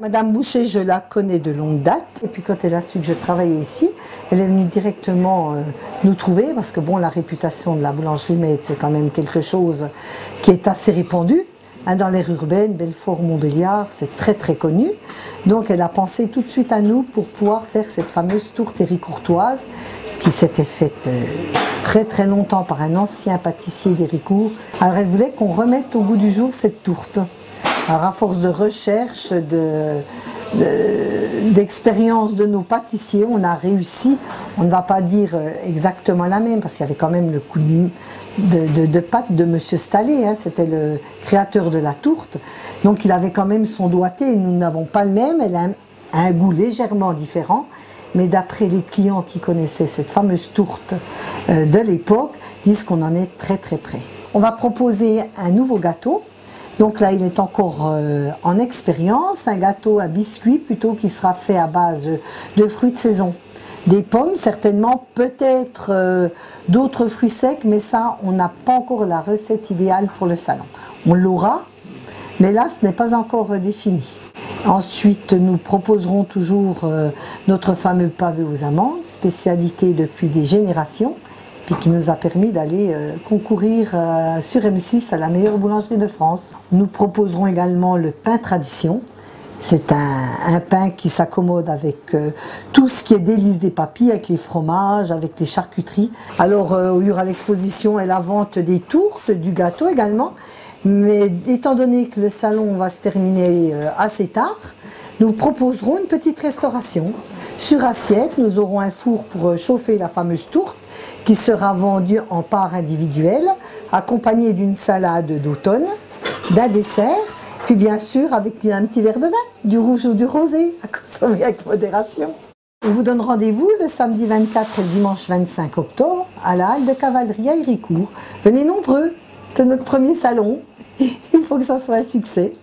Madame Boucher, je la connais de longue date. Et puis quand elle a su que je travaillais ici, elle est venue directement nous trouver parce que bon, la réputation de la boulangerie Maître, c'est quand même quelque chose qui est assez répandu. Dans l'aire urbaine, Belfort, Montbéliard, c'est très très connu. Donc elle a pensé tout de suite à nous pour pouvoir faire cette fameuse tourte Héricourtoise qui s'était faite très très longtemps par un ancien pâtissier d'Héricourt. Alors elle voulait qu'on remette au goût du jour cette tourte. Alors à force de recherche, d'expérience de nos pâtissiers, on a réussi, on ne va pas dire exactement la même, parce qu'il y avait quand même le coup de pâte de Monsieur Stallet, hein, c'était le créateur de la tourte, donc il avait quand même son doigté, nous n'avons pas le même, elle a un goût légèrement différent, mais d'après les clients qui connaissaient cette fameuse tourte de l'époque, disent qu'on en est très très près. On va proposer un nouveau gâteau. Donc là, il est encore en expérience, un gâteau à biscuits plutôt qui sera fait à base de fruits de saison. Des pommes, certainement, peut-être d'autres fruits secs, mais ça, on n'a pas encore la recette idéale pour le salon. On l'aura, mais là, ce n'est pas encore défini. Ensuite, nous proposerons toujours notre fameux pavé aux amandes, spécialité depuis des générations, puis qui nous a permis d'aller concourir sur M6 à la meilleure boulangerie de France. Nous proposerons également le pain tradition. C'est un pain qui s'accommode avec tout ce qui est délices des papilles, avec les fromages, avec les charcuteries. Alors il y aura l'exposition et la vente des tourtes, du gâteau également. Mais étant donné que le salon va se terminer assez tard, nous proposerons une petite restauration. Sur assiette, nous aurons un four pour chauffer la fameuse tourte, qui sera vendue en part individuelle, accompagnée d'une salade d'automne, d'un dessert, puis bien sûr avec un petit verre de vin, du rouge ou du rosé, à consommer avec modération. On vous donne rendez-vous le samedi 24 et le dimanche 25 octobre à la halle de cavalerie à Héricourt. Venez nombreux, c'est notre premier salon, il faut que ça soit un succès.